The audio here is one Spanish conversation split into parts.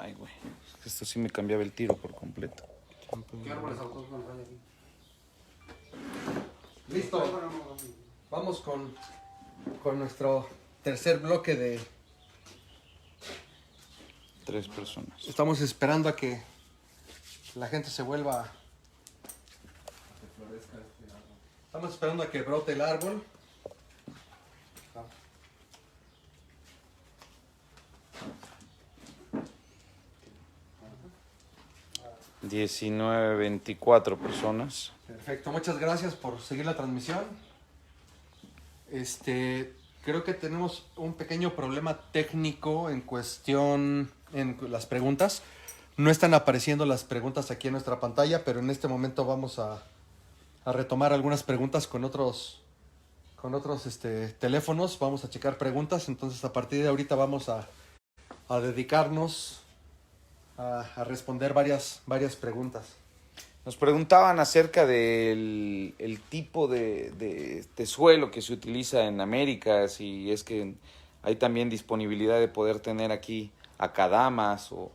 Ay, güey. Esto sí me cambiaba el tiro por completo. ¿Qué árboles autóctonos hay aquí? Listo. Vamos con nuestro tercer bloque de... 3 personas. Estamos esperando a que la gente se vuelva... Estamos esperando a que brote el árbol. 19, 24 personas. Perfecto, muchas gracias por seguir la transmisión. Creo que tenemos un pequeño problema técnico en cuestión en las preguntas. No están apareciendo las preguntas aquí en nuestra pantalla, pero en este momento vamos a retomar algunas preguntas con otros teléfonos. Vamos a checar preguntas, entonces a partir de ahorita vamos a dedicarnos a responder varias preguntas. Nos preguntaban acerca del el tipo de suelo que se utiliza en América, si es que hay también disponibilidad de poder tener aquí acadamas o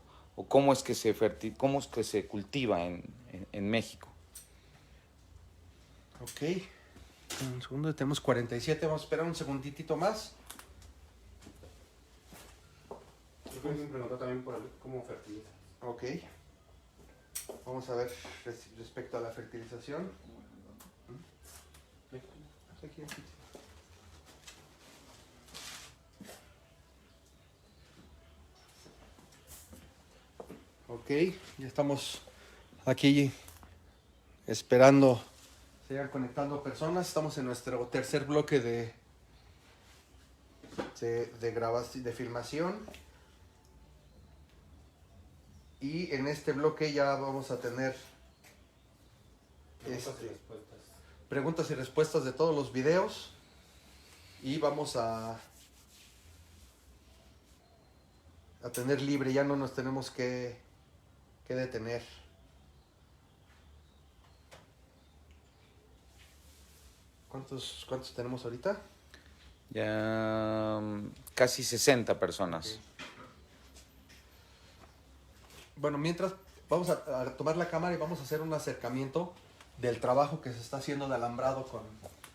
cómo es que se cultiva en México. Ok, un segundo, tenemos 47, vamos a esperar un segunditito más. Yo creo que me preguntó también por cómo fertiliza. Ok, vamos a ver respecto a la fertilización. Aquí. Ok, ya estamos aquí esperando sigan conectando personas. Estamos en nuestro tercer bloque de grabación, de filmación. Y en este bloque ya vamos a tener preguntas y respuestas de todos los videos. Y vamos a tener libre, ya no nos tenemos que detener. ¿Cuántos tenemos ahorita? Ya casi 60 personas. Okay. Bueno, mientras vamos a tomar la cámara y vamos a hacer un acercamiento del trabajo que se está haciendo de alambrado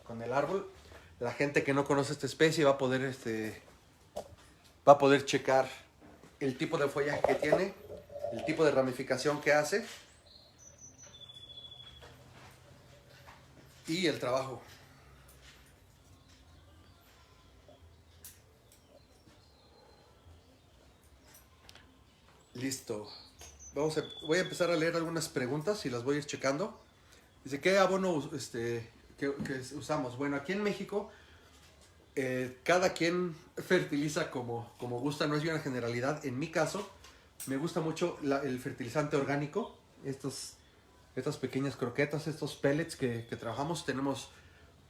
con el árbol. La gente que no conoce esta especie va a poder checar el tipo de follaje que tiene, el tipo de ramificación que hace y el trabajo. Listo. Voy a empezar a leer algunas preguntas y las voy a ir checando. Dice, ¿qué abono que usamos? Bueno, aquí en México cada quien fertiliza como gusta, no es una generalidad. En mi caso, me gusta mucho el fertilizante orgánico. Estas pequeñas croquetas, estos pellets que trabajamos. Tenemos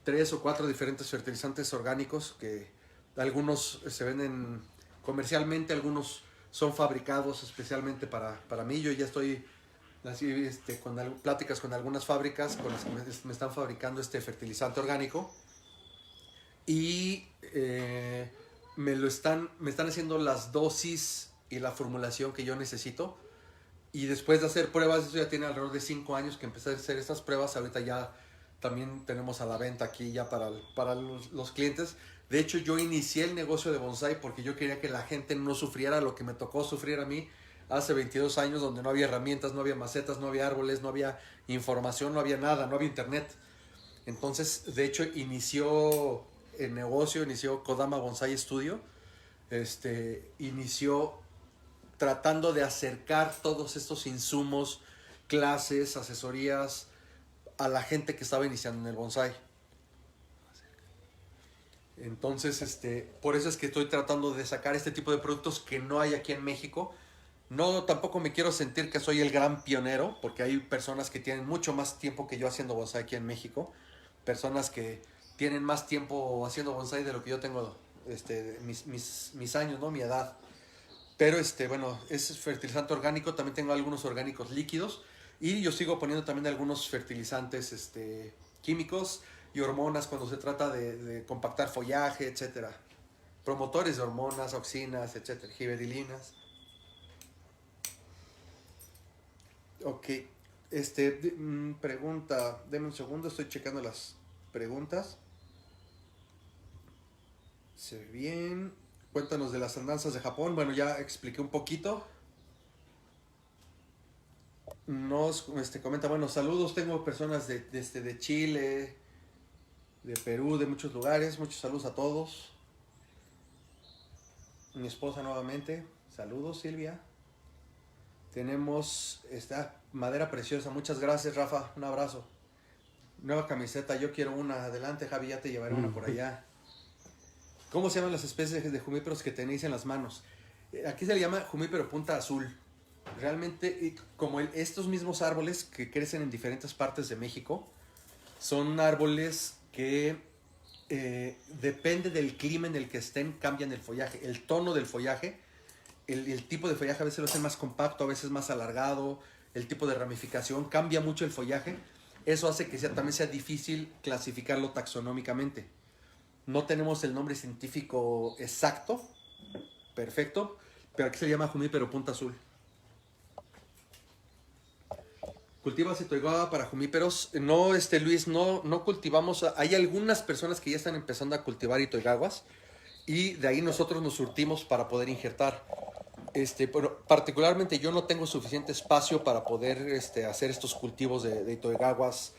3 o 4 diferentes fertilizantes orgánicos que algunos se venden comercialmente, algunos son fabricados especialmente para mí. Yo ya estoy con pláticas con algunas fábricas con las que me están fabricando este fertilizante orgánico y me están haciendo las dosis y la formulación que yo necesito. Y después de hacer pruebas, eso ya tiene alrededor de 5 años que empecé a hacer estas pruebas. Ahorita ya también tenemos a la venta aquí ya para los clientes. De hecho, yo inicié el negocio de bonsái porque yo quería que la gente no sufriera lo que me tocó sufrir a mí hace 22 años, donde no había herramientas, no había macetas, no había árboles, no había información, no había nada, no había internet. Entonces, de hecho, inició el negocio, inició Kodama Bonsai Studio. Inició tratando de acercar todos estos insumos, clases, asesorías a la gente que estaba iniciando en el bonsái. Entonces, por eso es que estoy tratando de sacar este tipo de productos que no hay aquí en México. No, tampoco me quiero sentir que soy el gran pionero, porque hay personas que tienen mucho más tiempo que yo haciendo bonsái aquí en México. Personas que tienen más tiempo haciendo bonsái de lo que yo tengo, mis años, ¿no? Mi edad. Pero bueno, es fertilizante orgánico. También tengo algunos orgánicos líquidos. Y yo sigo poniendo también algunos fertilizantes químicos y hormonas cuando se trata de compactar follaje, etcétera. Promotores de hormonas, auxinas, etcétera, gibberelinas. Ok. Pregunta, deme un segundo, estoy checando las preguntas. Se ve bien. Cuéntanos de las andanzas de Japón. Bueno, ya expliqué un poquito. Nos comenta, bueno, saludos, tengo personas de Chile, de Perú, de muchos lugares. Muchos saludos a todos. Mi esposa nuevamente. Saludos, Silvia. Tenemos esta madera preciosa. Muchas gracias, Rafa. Un abrazo. Nueva camiseta. Yo quiero una. Adelante, Javi. Ya te llevaré una por allá. ¿Cómo se llaman las especies de jumíperos que tenéis en las manos? Aquí se le llama jumípero punta azul. Realmente, como estos mismos árboles que crecen en diferentes partes de México, son árboles que depende del clima en el que estén, cambian el follaje. El tono del follaje. El tipo de follaje a veces lo hacen más compacto, a veces más alargado, el tipo de ramificación, cambia mucho el follaje. Eso hace que también sea difícil clasificarlo taxonómicamente. No tenemos el nombre científico exacto, perfecto, pero aquí se llama jumípero punta azul. ¿Cultivas itoigaba para jumíperos? No, Luis, no cultivamos. Hay algunas personas que ya están empezando a cultivar itoigawas y de ahí nosotros nos surtimos para poder injertar. Pero particularmente yo no tengo suficiente espacio para poder hacer estos cultivos de itoigawas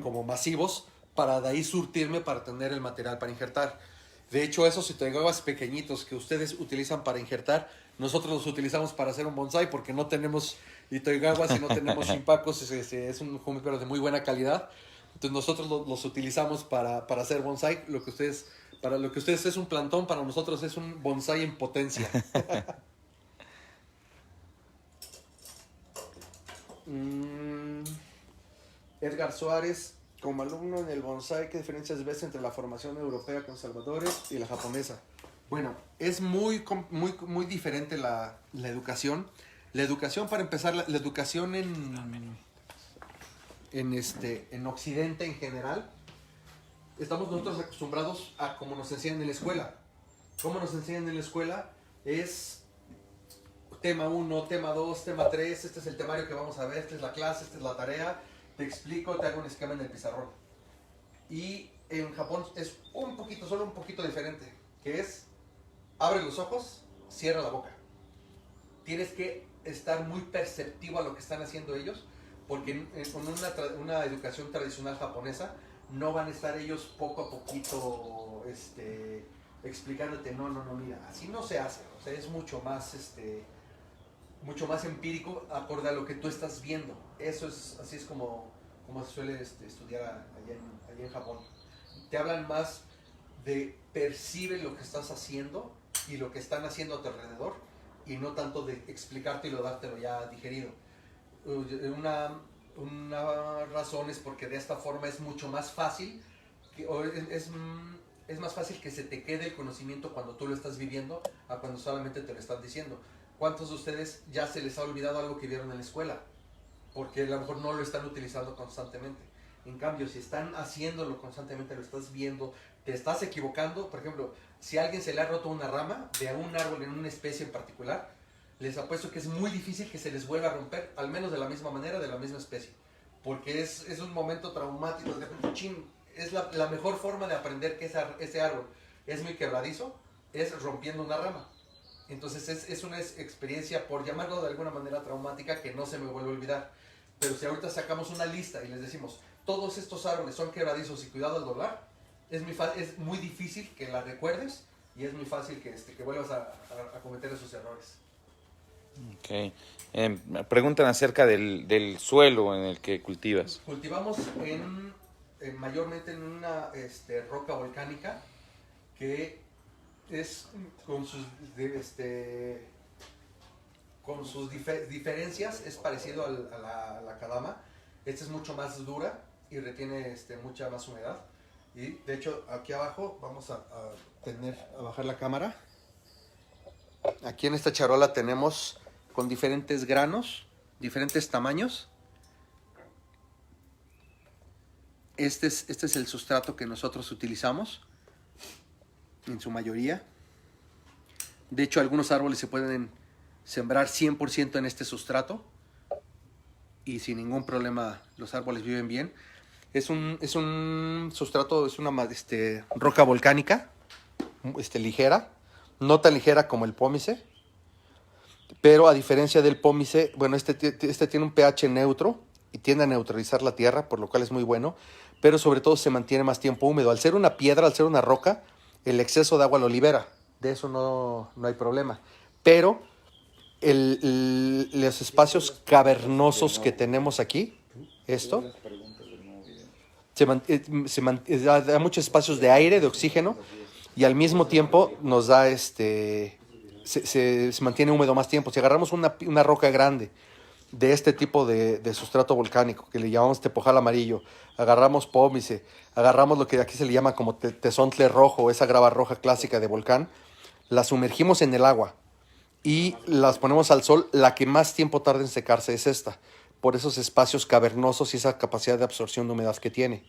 como masivos para de ahí surtirme para tener el material para injertar. De hecho, esos itoigawas pequeñitos que ustedes utilizan para injertar, nosotros los utilizamos para hacer un bonsai porque no tenemos itoigawas y no tenemos shimpakos. Es un jumípero de muy buena calidad. Entonces nosotros los utilizamos para hacer bonsai. Para lo que ustedes es un plantón, para nosotros es un bonsai en potencia. Edgar Suárez, como alumno en el bonsai, ¿qué diferencias ves entre la formación europea conservadora y la japonesa? Bueno, es muy diferente la educación. La educación, para empezar, la educación en Occidente en general, estamos nosotros acostumbrados a cómo nos enseñan en la escuela. Cómo nos enseñan en la escuela es tema 1, tema 2, tema 3, este es el temario que vamos a ver, esta es la clase, esta es la tarea, te explico, te hago un esquema en el pizarrón. Y en Japón es solo un poquito diferente, que es, abre los ojos, cierra la boca. Tienes que estar muy perceptivo a lo que están haciendo ellos, porque con una educación tradicional japonesa, no van a estar ellos poco a poquito explicándote, no, mira, así no se hace. O sea, es mucho más empírico acorde a lo que tú estás viendo. Así es como se suele estudiar allá en Japón. Te hablan más de percibe lo que estás haciendo y lo que están haciendo a tu alrededor, y no tanto de explicártelo y dártelo ya digerido. Una razón es porque de esta forma es mucho más fácil, es más fácil que se te quede el conocimiento cuando tú lo estás viviendo a cuando solamente te lo están diciendo. ¿Cuántos de ustedes ya se les ha olvidado algo que vieron en la escuela? Porque a lo mejor no lo están utilizando constantemente. En cambio, si están haciéndolo constantemente, lo estás viendo, te estás equivocando. Por ejemplo, si a alguien se le ha roto una rama de un árbol en una especie en particular, les apuesto que es muy difícil que se les vuelva a romper, al menos de la misma manera, de la misma especie. Porque es un momento traumático. De repente, es la mejor forma de aprender que ese árbol es muy quebradizo, es rompiendo una rama. Entonces es una experiencia, por llamarlo de alguna manera, traumática, que no se me vuelve a olvidar. Pero si ahorita sacamos una lista y les decimos, todos estos árboles son quebradizos y cuidado al doblar, es muy difícil que la recuerdes y es muy fácil que vuelvas a cometer esos errores. Ok. Preguntan acerca del suelo en el que cultivas. Cultivamos mayormente en una roca volcánica que es con sus diferencias, es parecido a la Kadama. Esta es mucho más dura y retiene mucha más humedad. Y de hecho aquí abajo vamos a bajar la cámara. Aquí en esta charola tenemos con diferentes granos, diferentes tamaños. Este es el sustrato que nosotros utilizamos en su mayoría. De hecho, algunos árboles se pueden sembrar 100% en este sustrato y sin ningún problema los árboles viven bien. Es un sustrato, es una roca volcánica, ligera, no tan ligera como el pómice, pero a diferencia del pómice, bueno, este tiene un pH neutro y tiende a neutralizar la tierra, por lo cual es muy bueno, pero sobre todo se mantiene más tiempo húmedo. Al ser una piedra, al ser una roca, el exceso de agua lo libera, de eso no hay problema, pero los espacios cavernosos que tenemos aquí, esto, da muchos espacios de aire, de oxígeno, y al mismo tiempo nos da se mantiene húmedo más tiempo. Si agarramos una roca grande de este tipo de sustrato volcánico, que le llamamos tepojal amarillo, agarramos pómice, agarramos lo que aquí se le llama como tezontle rojo, esa grava roja clásica de volcán, la sumergimos en el agua y las ponemos al sol, la que más tiempo tarda en secarse es esta, por esos espacios cavernosos y esa capacidad de absorción de humedad que tiene.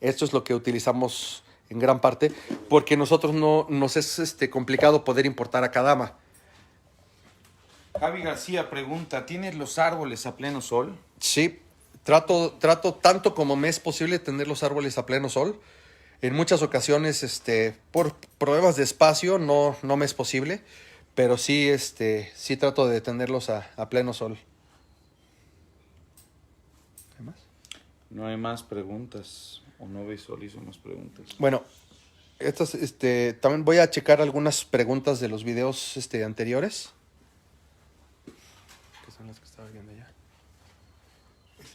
Esto es lo que utilizamos en gran parte, porque nosotros nos es complicado poder importar acadama. Javi García pregunta, ¿tienes los árboles a pleno sol? Sí, trato tanto como me es posible tener los árboles a pleno sol. En muchas ocasiones, por problemas de espacio, no me es posible, pero sí, sí trato de tenerlos a pleno sol. ¿Qué más? No hay más preguntas, o no visualizo más preguntas. Bueno, también voy a checar algunas preguntas de los videos anteriores. Que son las que estaba viendo ya.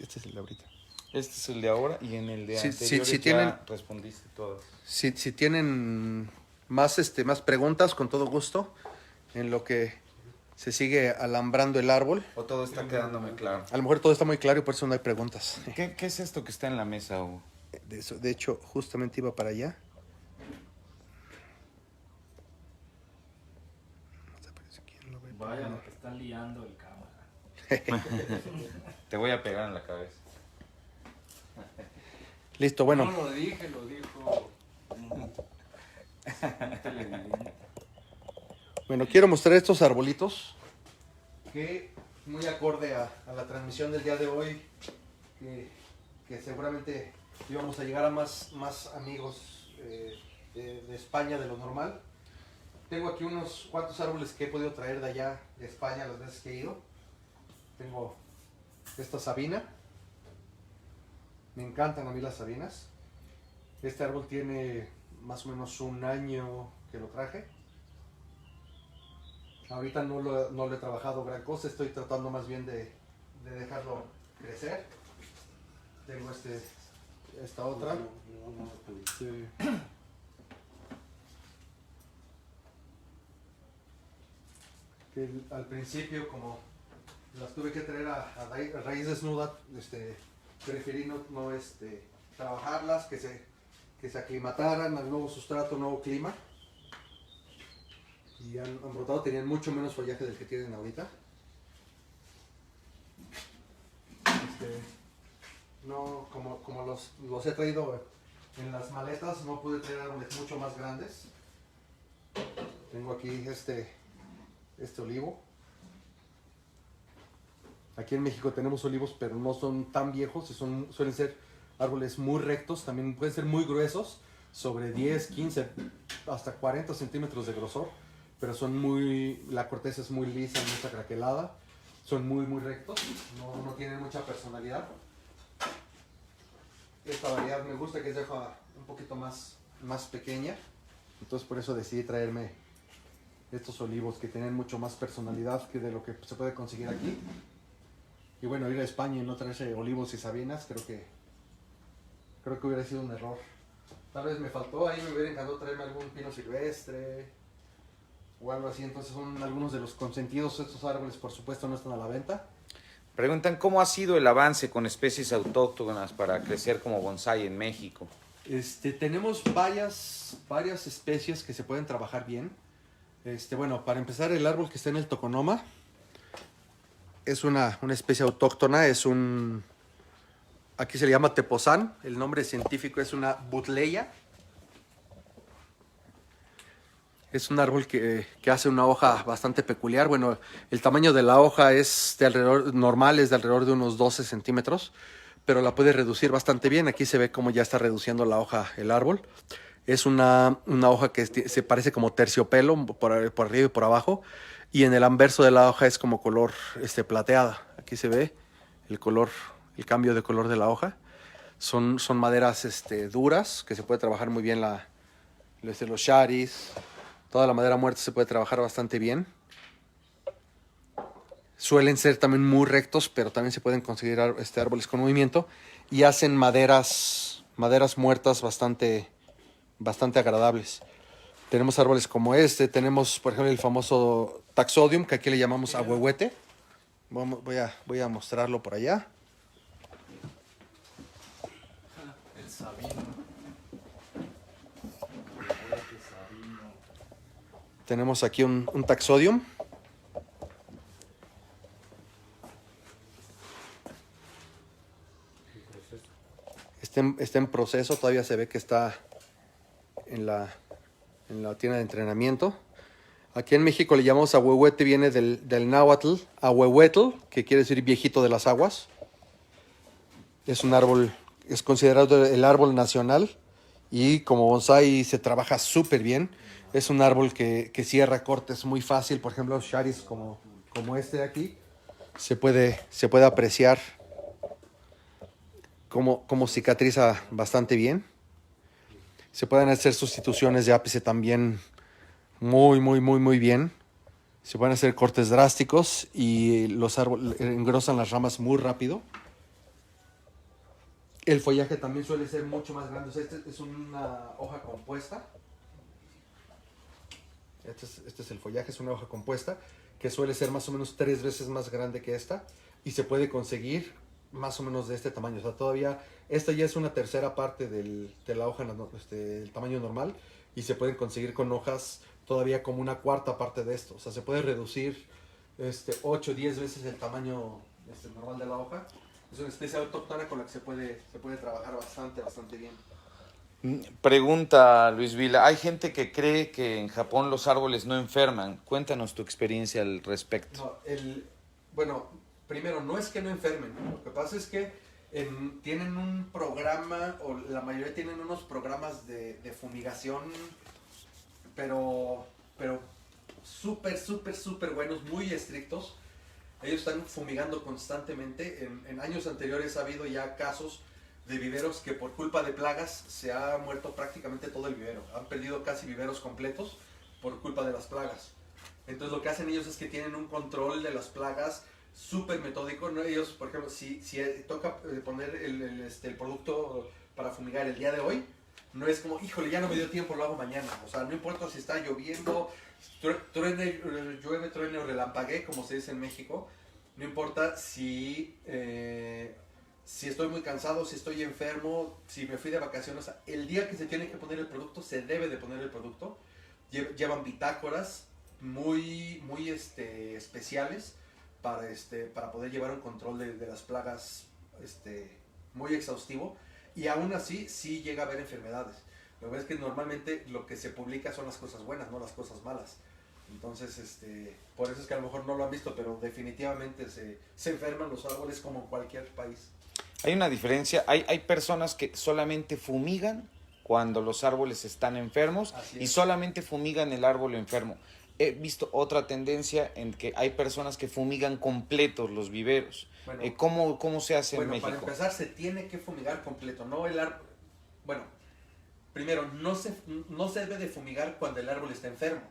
Este es el de ahorita. Este es el de ahora y en el de Sí, anterior sí, ya tienen- respondiste todas. Si tienen más preguntas, con todo gusto, en lo que se sigue alambrando el árbol. O todo está quedándome claro. A lo mejor todo está muy claro y por eso no hay preguntas. ¿Qué es esto que está en la mesa, Hugo? De hecho, justamente iba para allá. No sé quién lo ve. Vaya lo que está liando el cámara. Te voy a pegar en la cabeza. Listo, bueno. No lo dije, lo dijo un televidente. Bueno, quiero mostrar estos arbolitos que muy acorde a la transmisión del día de hoy, que seguramente íbamos a llegar a más amigos de España de lo normal. Tengo aquí unos cuantos árboles que he podido traer de allá de España las veces que he ido. Tengo esta sabina. Me encantan a mí las sabinas. Este árbol tiene más o menos un año que lo traje. Ahorita no lo he trabajado gran cosa, estoy tratando más bien de dejarlo crecer. Tengo esta otra. Sí. Que al principio, como las tuve que traer a raíz desnuda, preferí no trabajarlas, que se aclimataran al nuevo sustrato, nuevo clima. Y han brotado, tenían mucho menos follaje del que tienen ahorita. No, como los he traído en las maletas, no pude traer árboles mucho más grandes. Tengo aquí este olivo. Aquí en México tenemos olivos, pero no son tan viejos, suelen ser árboles muy rectos, también pueden ser muy gruesos, sobre 10, 15, hasta 40 centímetros de grosor, pero la corteza es muy lisa, muy craquelada, son muy rectos, no tienen mucha personalidad. Esta variedad me gusta, que es de hoja un poquito más pequeña, entonces por eso decidí traerme estos olivos que tienen mucho más personalidad que de lo que se puede conseguir aquí. Y bueno, ir a España y no traerse olivos y sabinas, creo que hubiera sido un error. Tal vez me faltó, ahí me hubiera encantado traerme algún pino silvestre o algo así. Entonces son algunos de los consentidos. Estos árboles, por supuesto, no están a la venta. Preguntan cómo ha sido el avance con especies autóctonas para crecer como bonsái en México. Tenemos varias especies que se pueden trabajar bien. Bueno, para empezar, el árbol que está en el toconoma es una especie autóctona, aquí se le llama tepozán, el nombre científico es una butleya. Es un árbol que hace una hoja bastante peculiar. Bueno, el tamaño de la hoja es de alrededor, normal, es de alrededor de unos 12 centímetros, pero la puede reducir bastante bien. Aquí se ve cómo ya está reduciendo la hoja el árbol. Es una hoja que se parece como terciopelo por arriba y por abajo, y en el anverso de la hoja es como color plateada. Aquí se ve el color, el cambio de color de la hoja. Son maderas duras que se puede trabajar muy bien los sharis. Toda la madera muerta se puede trabajar bastante bien. Suelen ser también muy rectos, pero también se pueden conseguir árboles con movimiento y hacen maderas muertas bastante agradables. Tenemos árboles como tenemos por ejemplo el famoso Taxodium, que aquí le llamamos ahuehuete. Voy a mostrarlo por allá. El sabino. Tenemos aquí un Taxodium. Está en proceso, todavía se ve que está en la tienda de entrenamiento. Aquí en México le llamamos ahuehuete, viene del náhuatl, ahuehuetl, que quiere decir viejito de las aguas. Es un árbol, es considerado el árbol nacional y como bonsái se trabaja súper bien. Es un árbol que cierra cortes muy fácil. Por ejemplo, sharis como este de aquí, se puede apreciar cómo cicatriza bastante bien. Se pueden hacer sustituciones de ápice también muy bien. Se pueden hacer cortes drásticos y los árboles engrosan las ramas muy rápido. El follaje también suele ser mucho más grande. O sea, este es una hoja compuesta. Este es el follaje, es una hoja compuesta que suele ser más o menos 3 veces más grande que esta y se puede conseguir más o menos de este tamaño. O sea, todavía esta ya es una tercera parte de la hoja el tamaño normal y se pueden conseguir con hojas todavía como una cuarta parte de esto. O sea, se puede reducir 8 o 10 veces el tamaño normal de la hoja. Es una especie autóctona con la que se puede trabajar bastante bien. Pregunta Luis Vila, hay gente que cree que en Japón los árboles no enferman. Cuéntanos tu experiencia al respecto. No, bueno, primero, no es que no enfermen. Lo que pasa es que tienen un programa, o la mayoría tienen unos programas de fumigación, pero súper buenos, muy estrictos. Ellos están fumigando constantemente. En años anteriores ha habido ya casos de viveros que por culpa de plagas se ha muerto prácticamente todo el vivero. Han perdido casi viveros completos por culpa de las plagas. Entonces lo que hacen ellos es que tienen un control de las plagas súper metódico, ¿no? Ellos, por ejemplo, si toca poner el producto para fumigar el día de hoy, no es como, híjole, ya no me dio tiempo, lo hago mañana. O sea, no importa si está lloviendo, llueve, truene o relampaguee, como se dice en México. No importa si estoy muy cansado, si estoy enfermo, si me fui de vacaciones. O sea, el día que se tiene que poner el producto, se debe de poner el producto. Llevan bitácoras muy especiales para poder llevar un control de las plagas muy exhaustivo, y aún así sí llega a haber enfermedades. Lo que es que normalmente lo que se publica son las cosas buenas, no las cosas malas. Entonces, por eso es que a lo mejor no lo han visto, pero definitivamente se enferman los árboles como en cualquier país. Hay una diferencia, hay personas que solamente fumigan cuando los árboles están enfermos y solamente fumigan el árbol enfermo. He visto otra tendencia en que hay personas que fumigan completos los viveros. Bueno, ¿Cómo se hace en México? Para empezar, se tiene que fumigar completo, no el árbol. Bueno, primero, no se debe de fumigar cuando el árbol está enfermo.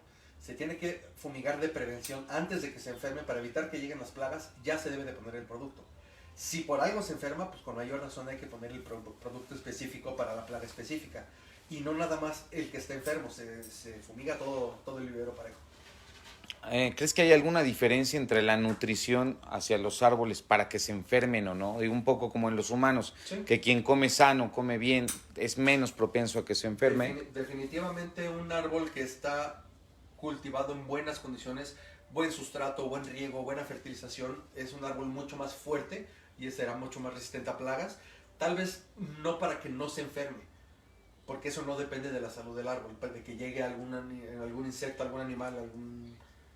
Se tiene que fumigar de prevención antes de que se enferme para evitar que lleguen las plagas. Ya se debe de poner el producto. Si por algo se enferma, pues con mayor razón hay que poner el producto específico para la plaga específica. Y no nada más el que está enfermo, se fumiga todo el vivero parejo. ¿Crees que hay alguna diferencia entre la nutrición hacia los árboles para que se enfermen o no? Digo, un poco como en los humanos, sí, que quien come sano, come bien, es menos propenso a que se enferme. Definitivamente un árbol que está cultivado en buenas condiciones, buen sustrato, buen riego, buena fertilización, es un árbol mucho más fuerte y será mucho más resistente a plagas. Tal vez no para que no se enferme, porque eso no depende de la salud del árbol, de que llegue algún insecto, algún animal,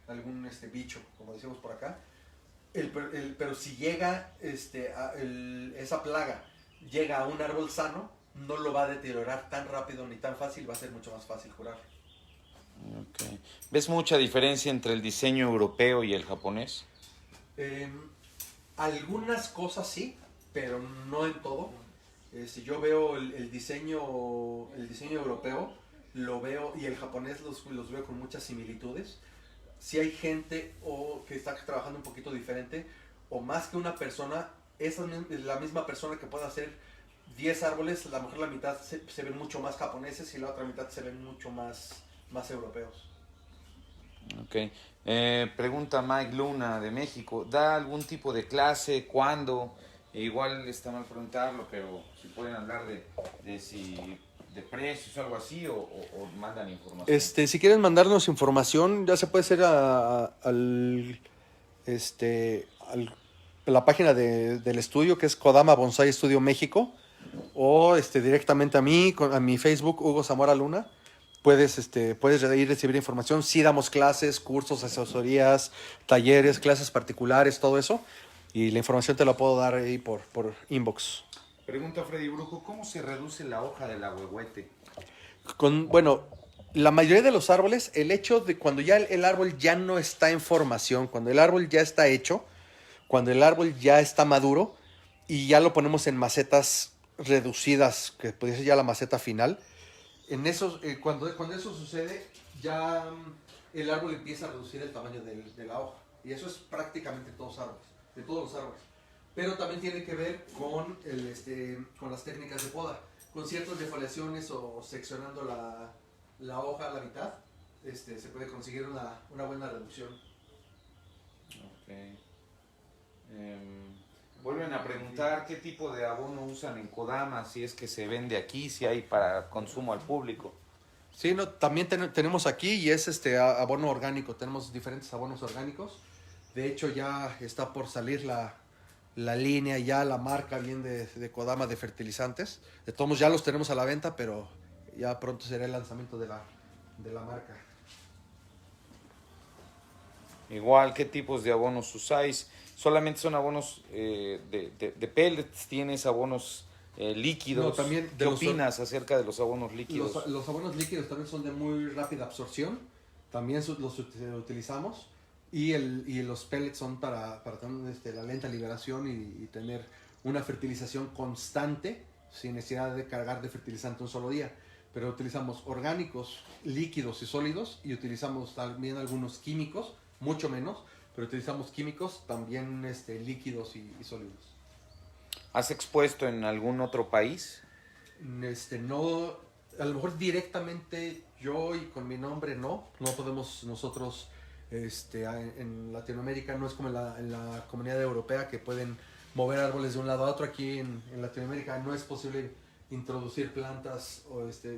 algún bicho, como decimos por acá. Pero si llega esa plaga, llega a un árbol sano, no lo va a deteriorar tan rápido ni tan fácil, va a ser mucho más fácil curar. Okay. ¿Ves mucha diferencia entre el diseño europeo y el japonés? Algunas cosas sí, pero no en todo. Si yo veo el diseño europeo, lo veo, y el japonés los veo con muchas similitudes. Si hay gente que está trabajando un poquito diferente, o más que una persona, es la misma persona que puede hacer 10 árboles, a lo mejor la mitad se ven mucho más japoneses y la otra mitad se ven mucho más europeos. Ok. Pregunta Mike Luna de México. ¿Da algún tipo de clase? ¿Cuándo? Igual está mal preguntarlo, pero si pueden hablar de precios o algo así, o mandan información. Si quieren mandarnos información, ya se puede hacer a la página del estudio, que es Kodama Bonsai Studio México, o directamente a mí, a mi Facebook, Hugo Zamora Luna. Puedes ir recibir información. Sí damos clases, cursos, asesorías, talleres, clases particulares, todo eso. Y la información te la puedo dar ahí por inbox. Pregunta Freddy Brujo, ¿cómo se reduce la hoja del ahuehuete? Bueno, la mayoría de los árboles, el hecho de cuando ya el árbol ya no está en formación, cuando el árbol ya está hecho, cuando el árbol ya está maduro y ya lo ponemos en macetas reducidas, que puede ser ya la maceta final, cuando eso sucede, ya el árbol empieza a reducir el tamaño de la hoja. Y eso es prácticamente de todos los árboles. Pero también tiene que ver con las técnicas de poda. Con ciertas defoliaciones o seccionando la hoja a la mitad, se puede conseguir una buena reducción. Okay. Vuelven a preguntar qué tipo de abono usan en Kodama, si es que se vende aquí, si hay para consumo al público. Sí, no, también tenemos aquí, y es abono orgánico. Tenemos diferentes abonos orgánicos. De hecho, ya está por salir la línea, ya la marca bien de Kodama de fertilizantes. De todos modos, ya los tenemos a la venta, pero ya pronto será el lanzamiento de la marca. Igual, ¿qué tipos de abonos usáis? ¿Solamente son abonos de pellets? ¿Tienes abonos líquidos? No, también ¿Qué opinas acerca de los abonos líquidos? Los abonos líquidos también son de muy rápida absorción. También los utilizamos. Y los pellets son para tener la lenta liberación y tener una fertilización constante sin necesidad de cargar de fertilizante un solo día. Pero utilizamos orgánicos, líquidos y sólidos, y utilizamos también algunos químicos, mucho menos, pero utilizamos químicos también líquidos y sólidos. ¿Has expuesto en algún otro país? No, a lo mejor directamente yo y con mi nombre no podemos nosotros. En Latinoamérica no es como en la comunidad europea, que pueden mover árboles de un lado a otro. Aquí en Latinoamérica no es posible introducir plantas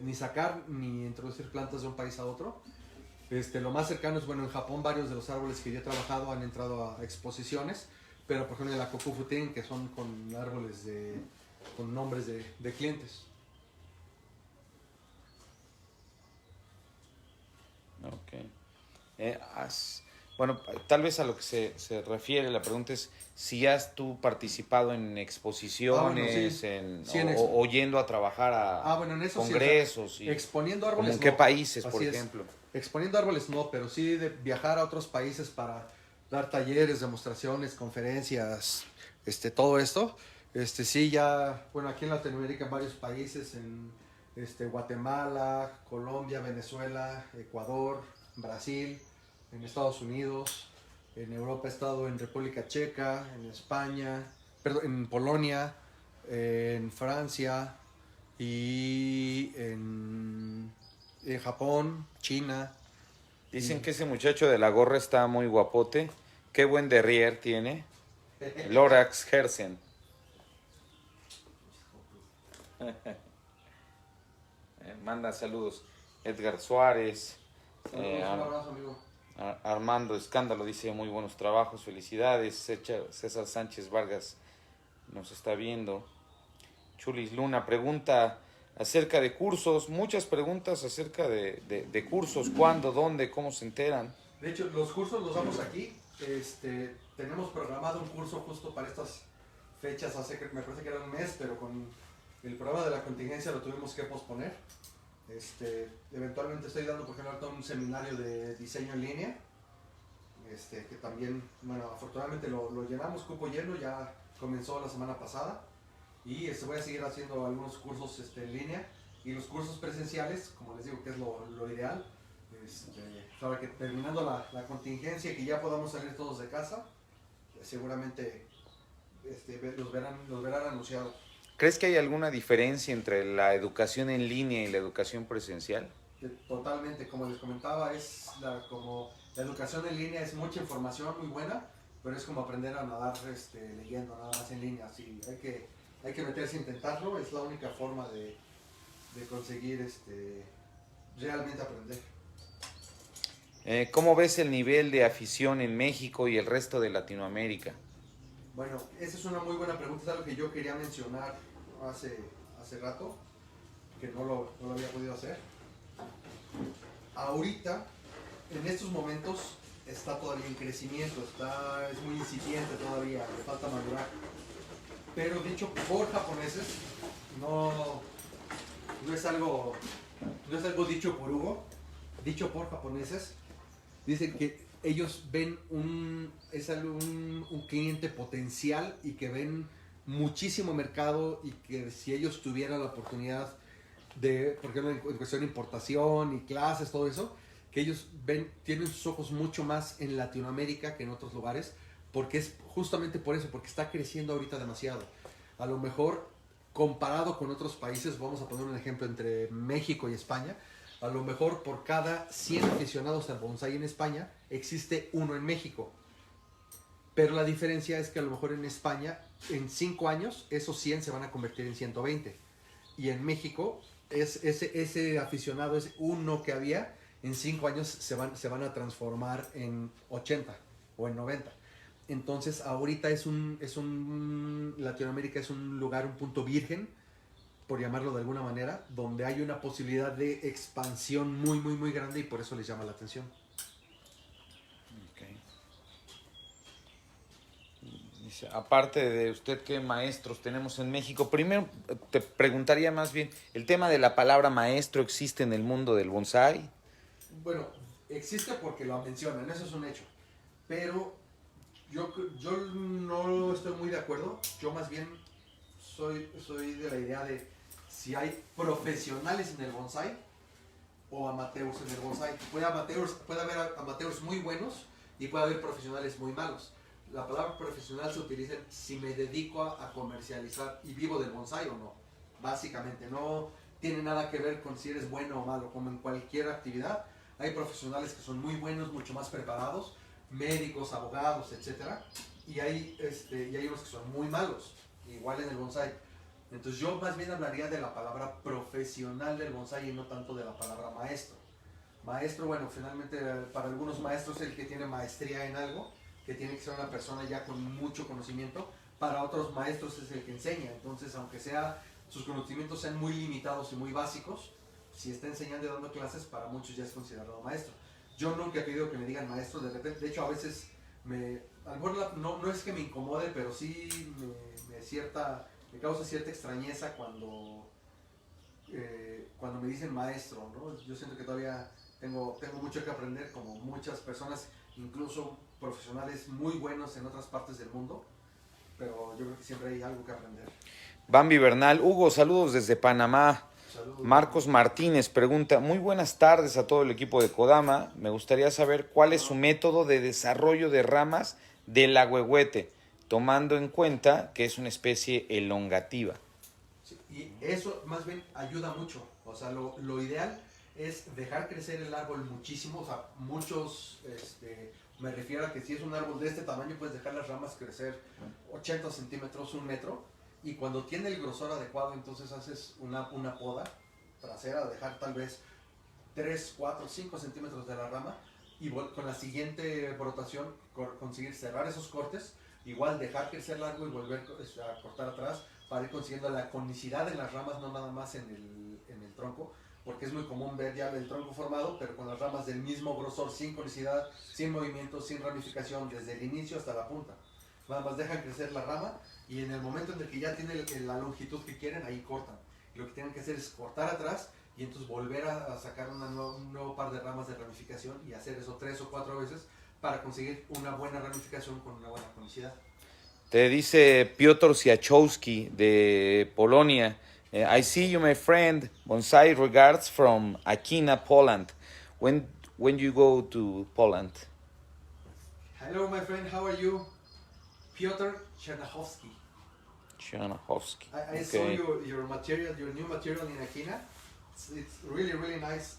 ni sacar ni introducir plantas de un país a otro. Lo más cercano es, en Japón varios de los árboles que yo he trabajado han entrado a exposiciones, pero por ejemplo en la Kokufutin, que son con árboles con nombres de clientes. Ok. Bueno, tal vez a lo que se refiere la pregunta es si has tú participado en exposiciones, sí, o yendo a trabajar en eso congresos. Sí, exponiendo árboles. ¿En qué países, por Así ejemplo? Exponiendo árboles no, pero sí de viajar a otros países para dar talleres, demostraciones, conferencias, todo esto. Sí, ya, aquí en Latinoamérica, en varios países, en Guatemala, Colombia, Venezuela, Ecuador, Brasil, en Estados Unidos, en Europa he estado en República Checa, en España, en Polonia, en Francia y en Japón, China. Dicen que ese muchacho de la gorra está muy guapote. Qué buen derrier tiene. Lorax Hersen. Manda saludos. Edgar Suárez. Un abrazo, amigo. Armando Escándalo dice muy buenos trabajos, felicidades. César Sánchez Vargas nos está viendo. Chulis Luna pregunta, acerca de cursos, muchas preguntas acerca de cursos, cuándo, dónde, cómo se enteran. De hecho, los cursos los damos aquí. Tenemos programado un curso justo para estas fechas, me parece que era un mes, pero con el programa de la contingencia lo tuvimos que posponer. Eventualmente estoy dando, por ejemplo, un seminario de diseño en línea, que también, bueno, afortunadamente lo llenamos, cupo lleno, ya comenzó la semana pasada. Y voy a seguir haciendo algunos cursos en línea y los cursos presenciales, como les digo, que es lo ideal. Ahora que terminando la contingencia y que ya podamos salir todos de casa, seguramente los verán anunciados. ¿Crees que hay alguna diferencia entre la educación en línea y la educación presencial? Totalmente, como les comentaba, como la educación en línea es mucha información muy buena, pero es como aprender a nadar leyendo nada más en línea. Sí, hay que meterse a intentarlo, es la única forma de conseguir realmente aprender. ¿Cómo ves el nivel de afición en México y el resto de Latinoamérica? Bueno, esa es una muy buena pregunta, es algo que yo quería mencionar hace rato, que no lo había podido hacer. Ahorita, en estos momentos, está todavía en crecimiento, es muy incipiente todavía, le falta madurar. Pero dicho por japoneses, no es algo dicho por Hugo, dicho por japoneses, dicen que ellos ven un cliente potencial y que ven muchísimo mercado y que si ellos tuvieran la oportunidad de, por ejemplo, en cuestión de importación y clases, todo eso, que ellos tienen sus ojos mucho más en Latinoamérica que en otros lugares, porque es justamente por eso, porque está creciendo ahorita demasiado. A lo mejor, comparado con otros países, vamos a poner un ejemplo entre México y España, a lo mejor por cada 100 aficionados al bonsái en España, existe uno en México. Pero la diferencia es que a lo mejor en España, en 5 años, esos 100 se van a convertir en 120. Y en México, ese aficionado, ese uno que había, en 5 años se van a transformar en 80 o en 90. Entonces ahorita Latinoamérica es un lugar, un punto virgen, por llamarlo de alguna manera, donde hay una posibilidad de expansión muy, muy, muy grande y por eso les llama la atención. Okay. Dice, aparte de usted, ¿qué maestros tenemos en México? Primero te preguntaría más bien, ¿el tema de la palabra maestro existe en el mundo del bonsái? Bueno, existe porque lo mencionan, eso es un hecho. Pero yo no estoy muy de acuerdo. Yo más bien soy de la idea de si hay profesionales en el bonsái o amateurs en el bonsái. Puede haber amateurs muy buenos y puede haber profesionales muy malos. La palabra profesional se utiliza si me dedico a comercializar y vivo del bonsái o no. Básicamente, no tiene nada que ver con si eres bueno o malo, como en cualquier actividad. Hay profesionales que son muy buenos, mucho más preparados, médicos, abogados, etc. Y hay unos que son muy malos, igual en el bonsái. Entonces yo más bien hablaría de la palabra profesional del bonsái y no tanto de la palabra maestro. Maestro, bueno, finalmente para algunos maestros es el que tiene maestría en algo, que tiene que ser una persona ya con mucho conocimiento. Para otros maestros es el que enseña. Entonces, aunque sus conocimientos sean muy limitados y muy básicos, si está enseñando y dando clases, para muchos ya es considerado maestro. Yo nunca he pedido que me digan maestro, de hecho a veces a lo mejor no es que me incomode, pero sí me causa cierta extrañeza cuando me dicen maestro, ¿no? Yo siento que todavía tengo mucho que aprender, como muchas personas, incluso profesionales muy buenos en otras partes del mundo, pero yo creo que siempre hay algo que aprender. Bambi Bernal, Hugo, saludos desde Panamá. Saludos. Marcos Martínez pregunta, muy buenas tardes a todo el equipo de Kodama. Me gustaría saber cuál es su método de desarrollo de ramas del ahuehuete, tomando en cuenta que es una especie elongativa. Sí, y eso más bien ayuda mucho. O sea, lo ideal es dejar crecer el árbol muchísimo. O sea, me refiero a que si es un árbol de este tamaño, puedes dejar las ramas crecer 80 centímetros, 1 metro. Y cuando tiene el grosor adecuado, entonces haces una poda trasera, dejar tal vez 3, 4, 5 centímetros de la rama y con la siguiente brotación conseguir cerrar esos cortes, igual dejar crecer largo y volver a cortar atrás para ir consiguiendo la conicidad en las ramas, no nada más en el tronco, porque es muy común ver ya el tronco formado, pero con las ramas del mismo grosor, sin conicidad, sin movimiento, sin ramificación, desde el inicio hasta la punta. Nada más dejan crecer la rama y en el momento en el que ya tiene la longitud que quieren, ahí cortan. Y lo que tienen que hacer es cortar atrás y entonces volver a sacar un nuevo par de ramas de ramificación y hacer eso 3 o 4 veces para conseguir una buena ramificación con una buena conicidad. Te dice Piotr Siachowski de Polonia. I see you, my friend. Bonsai regards from Akina, Poland. When you go to Poland? Hello, my friend. How are you? Piotr Chernachowski. Chernachowski. I saw your material, your new material in Akina. It's really, really nice.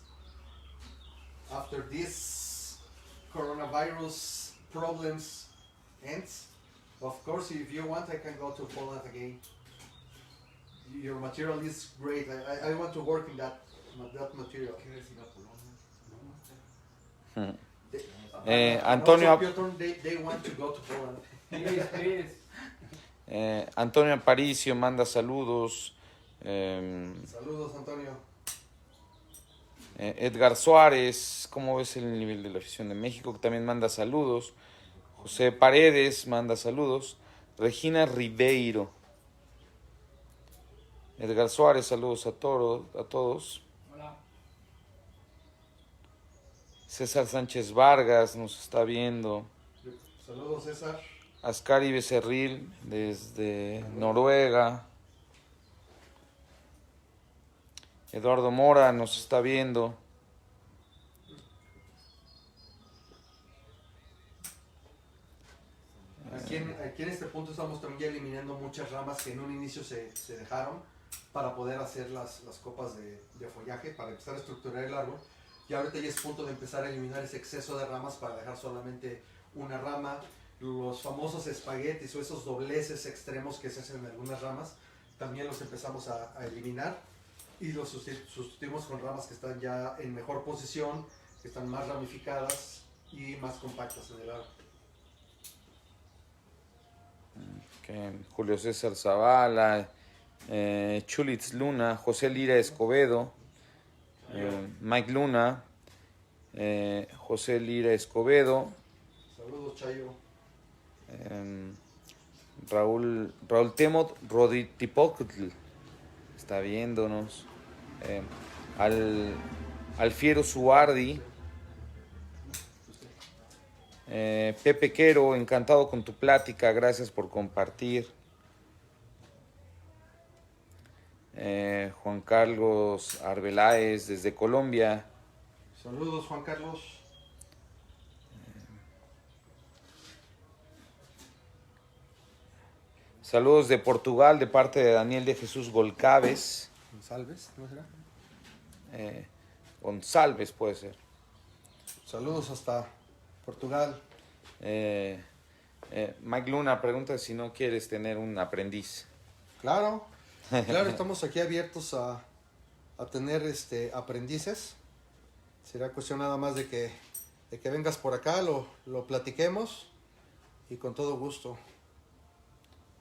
After this coronavirus problems ends, of course, if you want, I can go to Poland again. Your material is great. I want to work in that material. ¿Quieres ir a Polonia? Antonio, Also, Piotr, they want to go to Poland. Please. Antonio Aparicio manda saludos. Saludos, Antonio. Edgar Suárez, ¿cómo ves el nivel de la afición de México? Que también manda saludos. José Paredes manda saludos. Regina Ribeiro. Edgar Suárez, saludos a todos. Hola. César Sánchez Vargas nos está viendo. Saludos, César. Ascari Becerril desde Noruega. Eduardo Mora nos está viendo. Aquí en este punto estamos también ya eliminando muchas ramas que en un inicio se dejaron para poder hacer las copas de follaje, para empezar a estructurar el árbol. Y ahorita ya es punto de empezar a eliminar ese exceso de ramas para dejar solamente una rama. Los famosos espaguetis o esos dobleces extremos que se hacen en algunas ramas, también los empezamos a eliminar y los sustituimos con ramas que están ya en mejor posición, que están más ramificadas y más compactas en el árbol. Julio César Zavala, Chulitz Luna, José Lira Escobedo, Mike Luna, José Lira Escobedo, Saludos, Chayo. Raúl Temot Roditipoctl está viéndonos. Alfiero Suardi. Pepe Quero, encantado con tu plática, gracias por compartir. Juan Carlos Arbeláez desde Colombia. Saludos, Juan Carlos. Saludos de Portugal de parte de Daniel de Jesús Golcaves. González, ¿no será? González puede ser. Saludos hasta Portugal. Mike Luna pregunta si no quieres tener un aprendiz. Claro, claro, estamos aquí abiertos a tener aprendices. Será cuestión nada más de que vengas por acá, lo platiquemos y con todo gusto.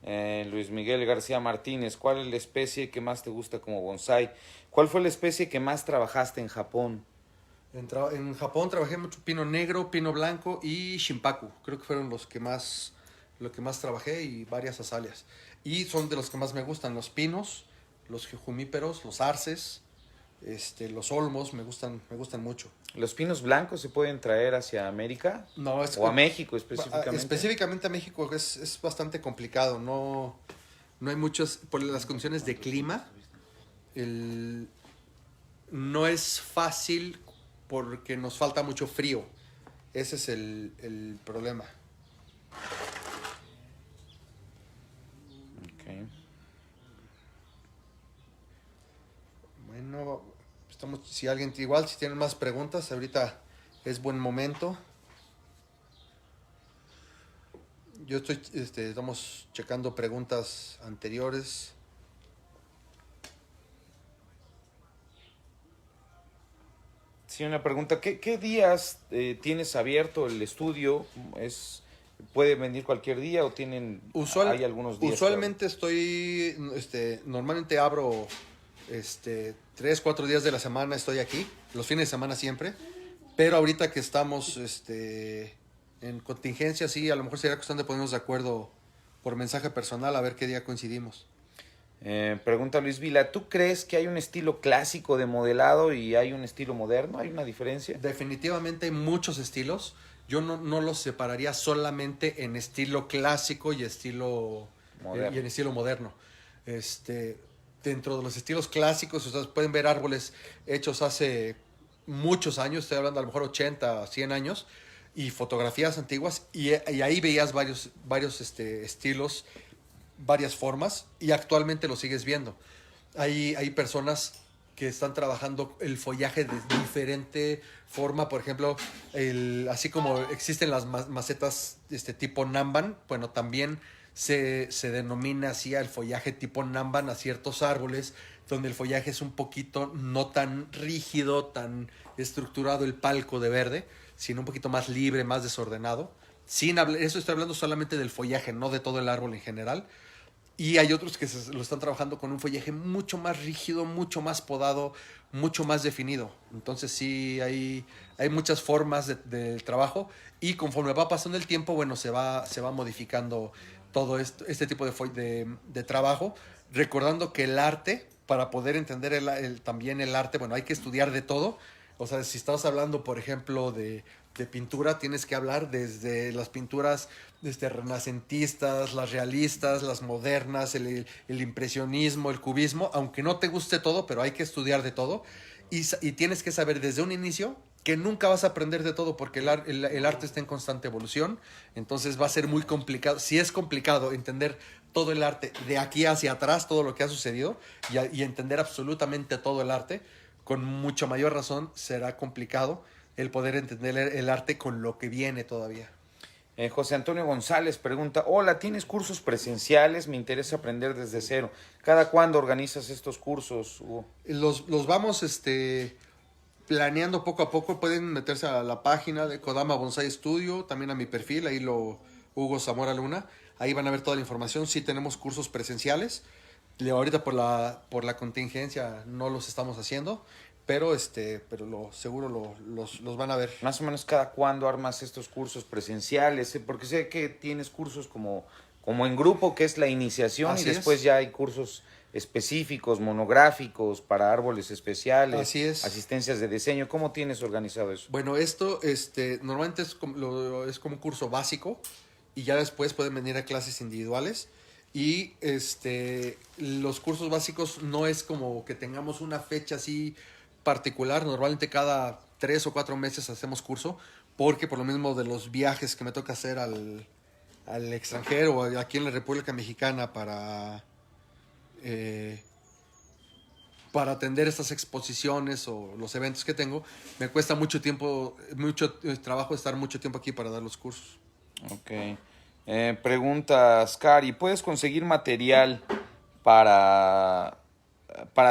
Luis Miguel García Martínez, ¿cuál es la especie que más te gusta como bonsai? ¿Cuál fue la especie que más trabajaste en Japón? En Japón trabajé mucho pino negro, pino blanco y shimpaku. Creo que fueron lo que más trabajé y varias azaleas. Y son de los que más me gustan, los pinos, los jumíperos, los arces, los olmos, me gustan mucho. ¿Los pinos blancos se pueden traer hacia América? No, ¿O a México específicamente? Específicamente a México es bastante complicado. No hay muchos, por las condiciones de clima, no es fácil porque nos falta mucho frío. Ese es el problema. Okay. Bueno, si tienen más preguntas, ahorita es buen momento. Yo estamos checando preguntas anteriores. Sí, una pregunta. ¿Qué días tienes abierto el estudio? ¿Puede venir cualquier día o tienen hay algunos días? Usualmente estoy, normalmente abro 3, 4 días de la semana estoy aquí, los fines de semana siempre, pero ahorita que estamos en contingencia, sí, a lo mejor sería cuestión de ponernos de acuerdo por mensaje personal a ver qué día coincidimos. Pregunta Luis Vila, ¿tú crees que hay un estilo clásico de modelado y hay un estilo moderno? ¿Hay una diferencia? Definitivamente hay muchos estilos. Yo no los separaría solamente en estilo clásico y estilo Moderno. y en estilo moderno. Dentro de los estilos clásicos, ustedes pueden ver árboles hechos hace muchos años, estoy hablando a lo mejor 80, 100 años, y fotografías antiguas, y ahí veías varios estilos, varias formas, y actualmente lo sigues viendo. Hay personas que están trabajando el follaje de diferente forma, por ejemplo, así como existen las macetas tipo Namban, bueno, también se denomina así al follaje tipo Namban a ciertos árboles, donde el follaje es un poquito no tan rígido, tan estructurado el palco de verde, sino un poquito más libre, más desordenado. Eso estoy hablando solamente del follaje, no de todo el árbol en general. Y hay otros que lo están trabajando con un follaje mucho más rígido, mucho más podado, mucho más definido. Entonces sí, hay muchas formas del trabajo, y conforme va pasando el tiempo, bueno, se va modificando todo este tipo de trabajo, recordando que el arte, para poder entender también el arte, bueno, hay que estudiar de todo. O sea, si estás hablando, por ejemplo, de pintura, tienes que hablar desde las pinturas renacentistas, las realistas, las modernas, el impresionismo, el cubismo, aunque no te guste todo, pero hay que estudiar de todo, y tienes que saber desde un inicio que nunca vas a aprender de todo, porque el arte está en constante evolución. Entonces va a ser muy complicado, si es complicado entender todo el arte de aquí hacia atrás, todo lo que ha sucedido, y entender absolutamente todo el arte, con mucha mayor razón será complicado el poder entender el arte con lo que viene todavía. José Antonio González pregunta, hola, ¿tienes cursos presenciales? Me interesa aprender desde cero. ¿Cada cuándo organizas estos cursos, Hugo? Los vamos planeando poco a poco. Pueden meterse a la página de Kodama Bonsai Studio, también a mi perfil, ahí Hugo Zamora Luna. Ahí van a ver toda la información. Sí tenemos cursos presenciales. Ahorita por la contingencia no los estamos haciendo, pero seguro los van a ver. Más o menos, ¿cada cuándo armas estos cursos presenciales? Porque sé que tienes cursos como en grupo, que es la iniciación, Así y después es. ya hay cursos específicos, monográficos, para árboles especiales, Así es. asistencias de diseño. ¿Cómo tienes organizado eso? Bueno, esto normalmente es como un curso básico, y ya después pueden venir a clases individuales. Y los cursos básicos no es como que tengamos una fecha así particular. Normalmente cada 3 o 4 meses hacemos curso, porque por lo mismo de los viajes que me toca hacer al extranjero o aquí en la República Mexicana para atender estas exposiciones o los eventos que tengo, me cuesta mucho trabajo estar mucho tiempo aquí para dar los cursos. Ok. Pregunta Scary, ¿puedes conseguir material para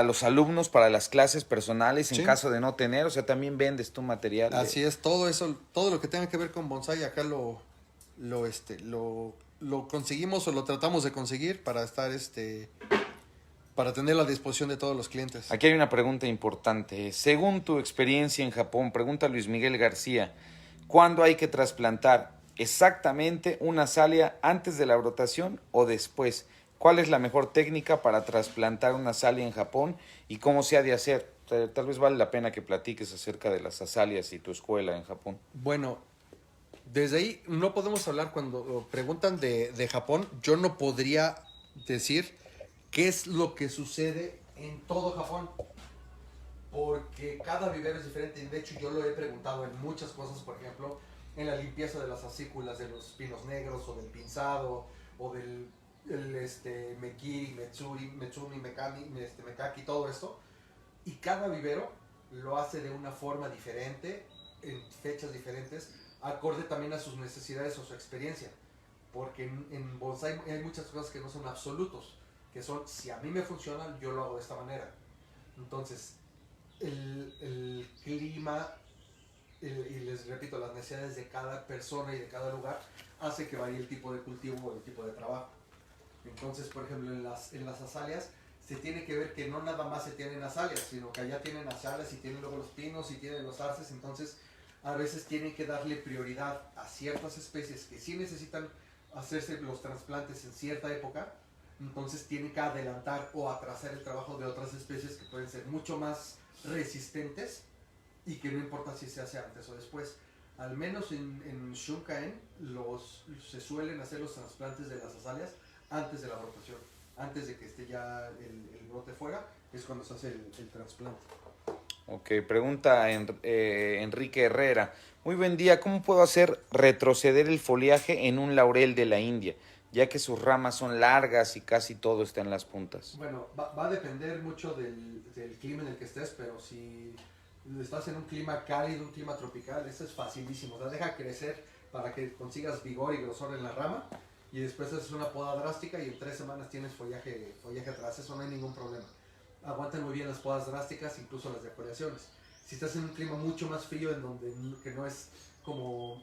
los alumnos, para las clases personales en Sí. caso de no tener? O sea, también vendes tu material. Así es, todo eso, todo lo que tenga que ver con bonsai, acá lo conseguimos o lo tratamos de conseguir para estar para tener a disposición de todos los clientes. Aquí hay una pregunta importante. Según tu experiencia en Japón, pregunta Luis Miguel García, ¿cuándo hay que trasplantar exactamente una azalea, antes de la brotación o después? ¿Cuál es la mejor técnica para trasplantar una azalea en Japón y cómo se ha de hacer? Tal vez vale la pena que platiques acerca de las azaleas y tu escuela en Japón. Bueno, desde ahí no podemos hablar. Cuando preguntan de Japón, yo no podría decir qué es lo que sucede en todo Japón, porque cada vivero es diferente. De hecho, yo lo he preguntado en muchas cosas, por ejemplo, en la limpieza de las acículas de los pinos negros, o del pinzado, o del mekiri, metsumi, mekaki, todo esto. Y cada vivero lo hace de una forma diferente, en fechas diferentes, acorde también a sus necesidades o su experiencia. Porque en bonsai hay muchas cosas que no son absolutos, que son, si a mí me funciona, yo lo hago de esta manera. Entonces, el clima, y les repito, las necesidades de cada persona y de cada lugar hace que varíe el tipo de cultivo o el tipo de trabajo. Entonces, por ejemplo, en las azaleas se tiene que ver que no nada más se tienen azaleas, sino que allá tienen azaleas y tienen luego los pinos y tienen los arces, entonces a veces tienen que darle prioridad a ciertas especies que sí necesitan hacerse los trasplantes en cierta época, entonces tienen que adelantar o atrasar el trabajo de otras especies que pueden ser mucho más resistentes y que no importa si se hace antes o después. Al menos en Xuncaen se suelen hacer los trasplantes de las azaleas antes de la brotación, antes de que esté ya el brote fuera, es cuando se hace el trasplante. Ok, pregunta Enrique Herrera. Muy buen día, ¿cómo puedo hacer retroceder el foliaje en un laurel de la India, ya que sus ramas son largas y casi todo está en las puntas? Bueno, va a depender mucho del clima en el que estés, pero si estás en un clima cálido, un clima tropical, eso es facilísimo. O sea, deja crecer para que consigas vigor y grosor en la rama y después haces una poda drástica y en 3 semanas tienes follaje atrás. Eso no hay ningún problema. Aguantan muy bien las podas drásticas, incluso las defoliaciones. Si estás en un clima mucho más frío, en donde que no es como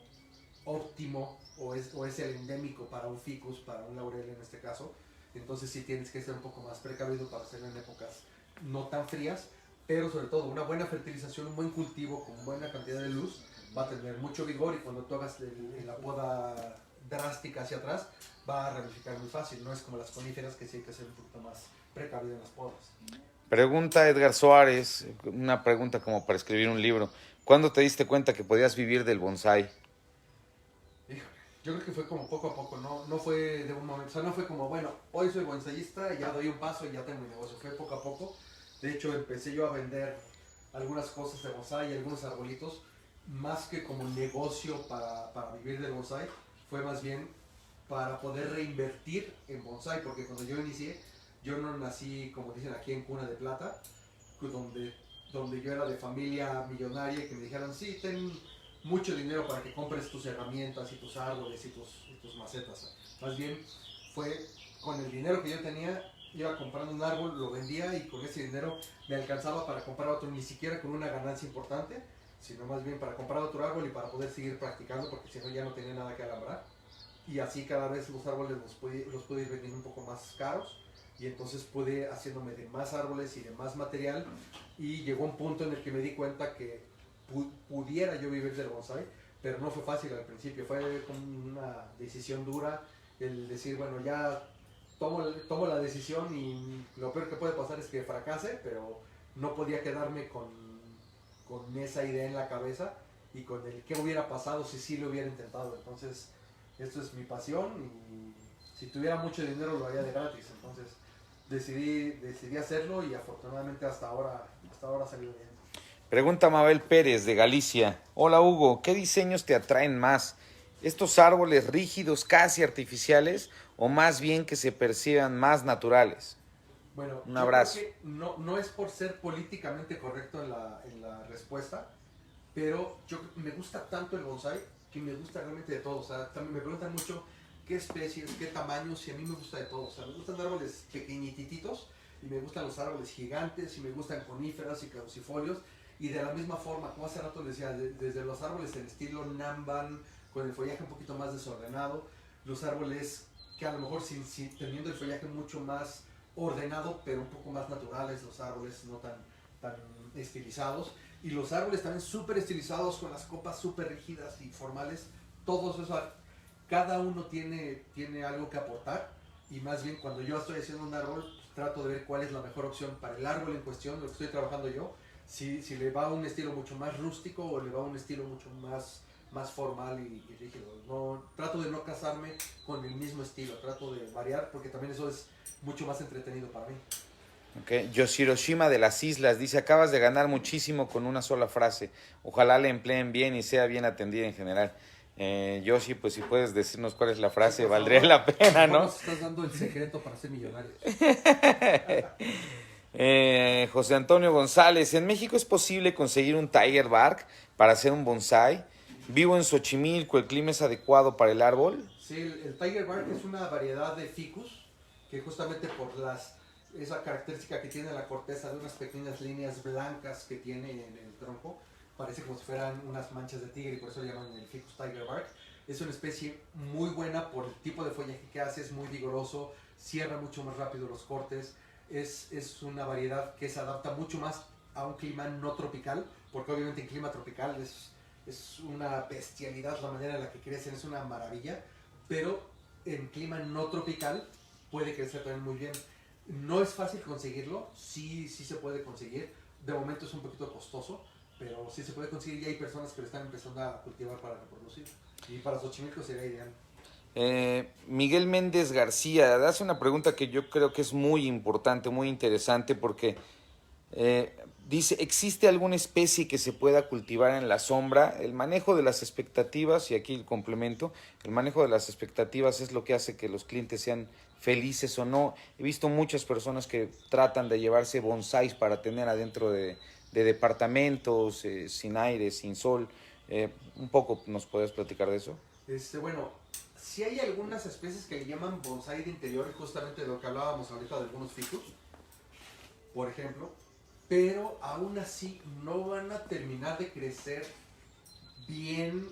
óptimo o es el endémico para un ficus, para un laurel en este caso, entonces sí tienes que ser un poco más precavido para hacerlo en épocas no tan frías, pero sobre todo una buena fertilización, un buen cultivo con buena cantidad de luz va a tener mucho vigor y cuando tú hagas la poda drástica hacia atrás va a ramificar muy fácil. No es como las coníferas que sí hay que ser un poquito más precavido en las podas. Pregunta Edgar Suárez, una pregunta como para escribir un libro. ¿Cuándo te diste cuenta que podías vivir del bonsái? Híjole, yo creo que fue como poco a poco, no fue de un momento, o sea, no fue como, bueno, hoy soy bonsaiista, ya doy un paso y ya tengo mi negocio, fue poco a poco. De hecho, empecé yo a vender algunas cosas de bonsái, algunos arbolitos, más que como negocio para vivir del bonsái, fue más bien para poder reinvertir en bonsái, porque cuando yo inicié, yo no nací, como dicen aquí, en cuna de plata, donde yo era de familia millonaria y que me dijeran, sí, ten mucho dinero para que compres tus herramientas y tus árboles y tus macetas. Más bien fue con el dinero que yo tenía, iba comprando un árbol, lo vendía y con ese dinero me alcanzaba para comprar otro, ni siquiera con una ganancia importante, sino más bien para comprar otro árbol y para poder seguir practicando, porque si no ya no tenía nada que alambrar. Y así cada vez los árboles los pude ir vendiendo un poco más caros y entonces pude haciéndome de más árboles y de más material y llegó un punto en el que me di cuenta que pudiera yo vivir del bonsái, pero no fue fácil al principio, fue como una decisión dura el decir, bueno, ya tomo la decisión y lo peor que puede pasar es que fracase, pero no podía quedarme con esa idea en la cabeza y con el qué hubiera pasado si sí lo hubiera intentado. Entonces, esto es mi pasión y si tuviera mucho dinero lo haría de gratis. Entonces, decidí hacerlo y afortunadamente hasta ahora salió bien. Pregunta Mabel Pérez de Galicia. Hola Hugo, ¿qué diseños te atraen más? ¿Estos árboles rígidos casi artificiales o más bien que se perciban más naturales? Bueno, un abrazo. Creo que no es por ser políticamente correcto en la respuesta, pero me gusta tanto el bonsái que me gusta realmente de todo. O sea, también me preguntan mucho qué especies, qué tamaños, y a mí me gusta de todo. O sea, me gustan árboles pequeñititos y me gustan los árboles gigantes y me gustan coníferas y caducifolios. Y de la misma forma, como hace rato les decía, desde los árboles en estilo Namban, con el follaje un poquito más desordenado, los árboles que a lo mejor teniendo el follaje mucho más ordenado, pero un poco más naturales, los árboles no tan estilizados, y los árboles también súper estilizados, con las copas súper rígidas y formales, todos esos, cada uno tiene algo que aportar, y más bien cuando yo estoy haciendo un árbol, trato de ver cuál es la mejor opción para el árbol en cuestión, lo que estoy trabajando yo, si le va a un estilo mucho más rústico o le va a un estilo mucho más formal y rígido. Trato de no casarme con el mismo estilo, trato de variar porque también eso es mucho más entretenido para mí. Okay. Yoshiroshima de las Islas dice, acabas de ganar muchísimo con una sola frase. Ojalá le empleen bien y sea bien atendida en general. Yoshi, pues si puedes decirnos cuál es la frase, sí, valdría la pena, ¿no? Nos estás dando el secreto para ser millonarios. José Antonio González, ¿en México es posible conseguir un Tiger Bark para hacer un bonsái? Vivo en Xochimilco, ¿el clima es adecuado para el árbol? Sí, el Tiger Bark es una variedad de ficus que justamente por esa característica que tiene la corteza de unas pequeñas líneas blancas que tiene en el tronco, parece como si fueran unas manchas de tigre y por eso le llaman el Ficus tiger bark. Es una especie muy buena por el tipo de follaje que hace, es muy vigoroso, cierra mucho más rápido los cortes, es una variedad que se adapta mucho más a un clima no tropical, porque obviamente en clima tropical es una bestialidad la manera en la que crecen, es una maravilla, pero en clima no tropical puede crecer también muy bien. No es fácil conseguirlo, sí se puede conseguir, de momento es un poquito costoso, pero sí se puede conseguir y hay personas que lo están empezando a cultivar para reproducir. Y para Xochimilco sería ideal. Miguel Méndez García hace una pregunta que yo creo que es muy importante, muy interesante, porque dice, ¿existe alguna especie que se pueda cultivar en la sombra? El manejo de las expectativas, y aquí el complemento, el manejo de las expectativas es lo que hace que los clientes sean felices o no. He visto muchas personas que tratan de llevarse bonsáis para tener adentro de departamentos, sin aire, sin sol. Un poco, ¿nos puedes platicar de eso? Bueno, sí hay algunas especies que le llaman bonsai de interior, justamente de lo que hablábamos ahorita de algunos ficus, por ejemplo, pero aún así no van a terminar de crecer bien,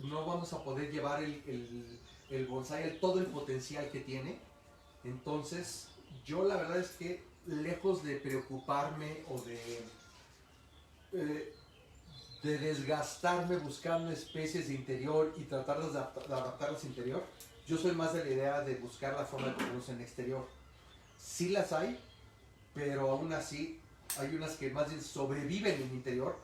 no vamos a poder llevar el bonsai, todo el potencial que tiene. Entonces, yo la verdad es que lejos de preocuparme o de desgastarme buscando especies de interior y tratar de adaptarlas a interior, yo soy más de la idea de buscar la forma de tenerlos en exterior. Sí las hay, pero aún así hay unas que más bien sobreviven en interior,